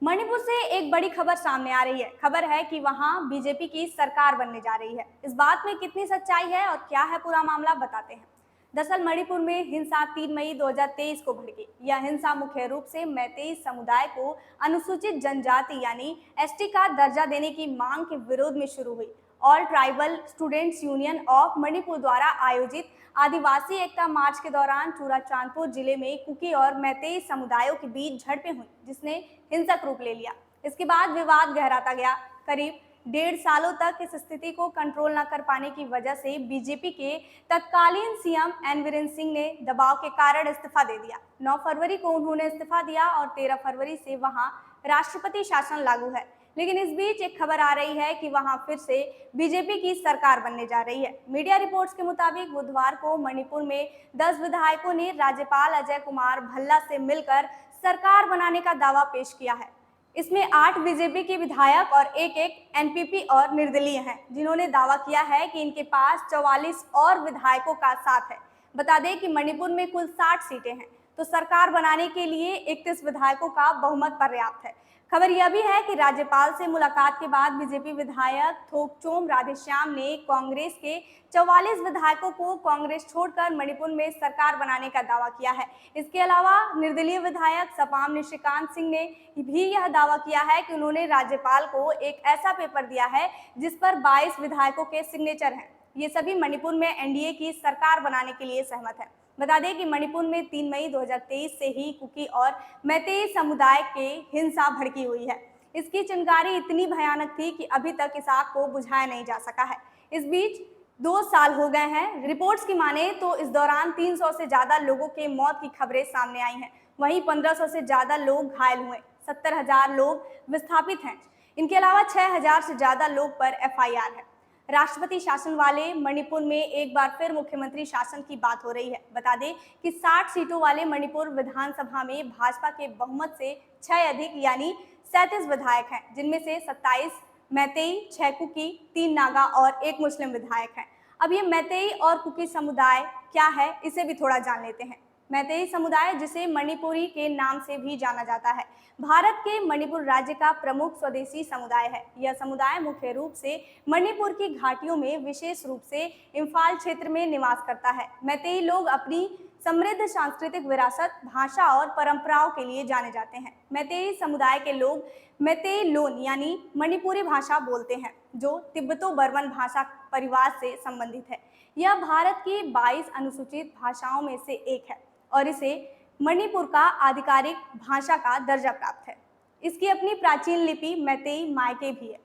मणिपुर से एक बड़ी खबर सामने आ रही है। खबर है कि वहां बीजेपी की सरकार बनने जा रही है। इस बात में कितनी सच्चाई है और क्या है पूरा मामला, बताते हैं। दरअसल मणिपुर में हिंसा 3 मई 2023 को भड़की। यह हिंसा मुख्य रूप से मैतेई समुदाय को अनुसूचित जनजाति यानी एसटी का दर्जा देने की मांग के विरोध में शुरू हुई। All tribal students union of Manipur द्वारा आयोजित आदिवासी एकता मार्च के दौरान चूड़ाचांदपुर जिले में कुकी और मैतेई समुदायों के बीच झड़पें हुई, जिसने हिंसक रूप ले लिया। इसके बाद विवाद गहराता गया। करीब 1.5 सालों तक इस स्थिति को कंट्रोल न कर पाने की वजह से बीजेपी के तत्कालीन सीएम एन बीरेन सिंह ने दबाव के कारण इस्तीफा दे दिया। 9 फरवरी को उन्होंने इस्तीफा दिया और 13 फरवरी से वहां राष्ट्रपति शासन लागू है। लेकिन इस बीच एक खबर आ रही है कि वहां फिर से बीजेपी की सरकार बनने जा रही है। मीडिया रिपोर्ट्स के मुताबिक बुधवार को मणिपुर में 10 विधायकों ने राज्यपाल अजय कुमार भल्ला से मिलकर सरकार बनाने का दावा पेश किया है। इसमें 8 बीजेपी के विधायक और एक एनपीपी और निर्दलीय हैं, जिन्होंने दावा किया है कि इनके पास 44 और विधायकों का साथ है। बता दें कि मणिपुर में कुल 60 सीटें हैं, तो सरकार बनाने के लिए 31 विधायकों का बहुमत पर्याप्त है। खबर यह भी है कि राज्यपाल से मुलाकात के बाद बीजेपी विधायक थोकचोम राधेश्याम ने कांग्रेस के 44 विधायकों को कांग्रेस छोड़कर मणिपुर में सरकार बनाने का दावा किया है। इसके अलावा निर्दलीय विधायक सपाम निशिकांत सिंह ने भी यह दावा किया है कि उन्होंने राज्यपाल को एक ऐसा पेपर दिया है जिस पर 22 विधायकों के सिग्नेचर हैं। ये सभी मणिपुर में एनडीए की सरकार बनाने के लिए सहमत हैं। बता दें कि मणिपुर में 3 मई 2023 से ही कुकी और मैतेई समुदाय के हिंसा भड़की हुई है। इसकी चिंगारी इतनी भयानक थी कि अभी तक इस आग को बुझाया नहीं जा सका है। इस बीच 2 साल हो गए हैं। रिपोर्ट्स की माने तो इस दौरान 300 से ज्यादा लोगों के मौत की खबरें सामने आई हैं। वहीं 1500 से ज्यादा लोग घायल हुए, 70,000 लोग विस्थापित हैं। इनके अलावा 6,000 से ज्यादा लोग पर एफआईआर है। राष्ट्रपति शासन वाले मणिपुर में एक बार फिर मुख्यमंत्री शासन की बात हो रही है। बता दें कि 60 सीटों वाले मणिपुर विधानसभा में भाजपा के बहुमत से 6 अधिक यानी 37 विधायक हैं, जिनमें से 27 मैतेई, 6 कुकी, 3 नागा और 1 मुस्लिम विधायक हैं। अब ये मैतेई और कुकी समुदाय क्या है, इसे भी थोड़ा जान लेते हैं। मैतेई समुदाय, जिसे मणिपुरी के नाम से भी जाना जाता है, भारत के मणिपुर राज्य का प्रमुख स्वदेशी समुदाय है। यह समुदाय मुख्य रूप से मणिपुर की घाटियों में, विशेष रूप से इम्फाल क्षेत्र में निवास करता है। मैतेई लोग अपनी समृद्ध सांस्कृतिक विरासत, भाषा और परंपराओं के लिए जाने जाते हैं। मैतेई समुदाय के लोग मैतेई लोन यानी मणिपुरी भाषा बोलते हैं, जो तिब्बतो बर्मन भाषा परिवार से संबंधित है। यह भारत की 22 अनुसूचित भाषाओं में से एक है और इसे मणिपुर का आधिकारिक भाषा का दर्जा प्राप्त है। इसकी अपनी प्राचीन लिपि मैतेई मायके भी है।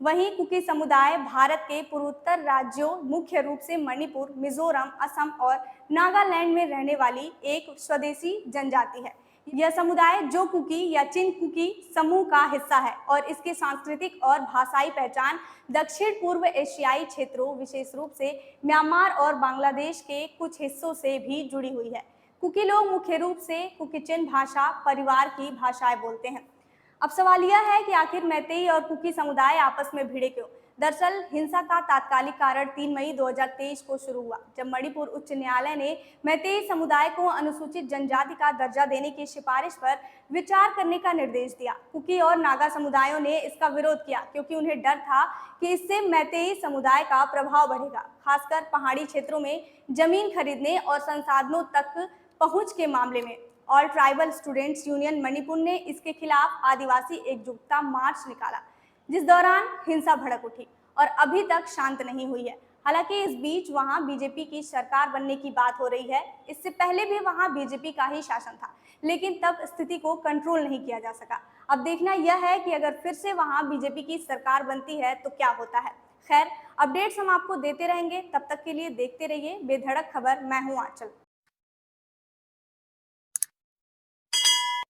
वहीं कुकी समुदाय भारत के पूर्वोत्तर राज्यों, मुख्य रूप से मणिपुर, मिजोरम, असम और नागालैंड में रहने वाली एक स्वदेशी जनजाति है। यह समुदाय जो कुकी या चिन कुकी समूह का हिस्सा है और इसकी सांस्कृतिक और भाषाई पहचान दक्षिण पूर्व एशियाई क्षेत्रों, विशेष रूप से म्यांमार और बांग्लादेश के कुछ हिस्सों से भी जुड़ी हुई है। कुकी लोग मुख्य रूप से कुकी-चिन भाषा परिवार की भाषाएं बोलते हैं। अब सवाल यह है कि आखिर मैतेई और कुकी समुदाय आपस में भिड़े क्यों? दरअसल हिंसा का तात्कालिक कारण 3 मई 2023 को शुरू हुआ, जब मणिपुर उच्च न्यायालय ने मैतेई समुदाय को अनुसूचित जनजाति का दर्जा देने की सिफारिश पर विचार करने का निर्देश दिया। कुकी और नागा समुदायों ने इसका विरोध किया, क्योंकि उन्हें डर था कि इससे मैतेई समुदाय का प्रभाव बढ़ेगा, खासकर पहाड़ी क्षेत्रों में जमीन खरीदने और संसाधनों तक पहुंच के मामले में। All tribal students union Manipur ने इसके खिलाफ आदिवासी एकजुटता मार्च निकाला, जिस दौरान हिंसा भड़क उठी और अभी तक शांत नहीं हुई है। हालांकि इस बीच वहां बीजेपी की सरकार बनने की बात हो रही है। इससे पहले भी वहां बीजेपी का ही शासन था, लेकिन तब स्थिति को कंट्रोल नहीं किया जा सका। अब देखना यह है कि अगर फिर से वहां बीजेपी की सरकार बनती है तो क्या होता है। खैर, अपडेट्स हम आपको देते रहेंगे। तब तक के लिए देखते रहिए बेधड़क खबर। मैं हूं आंचल।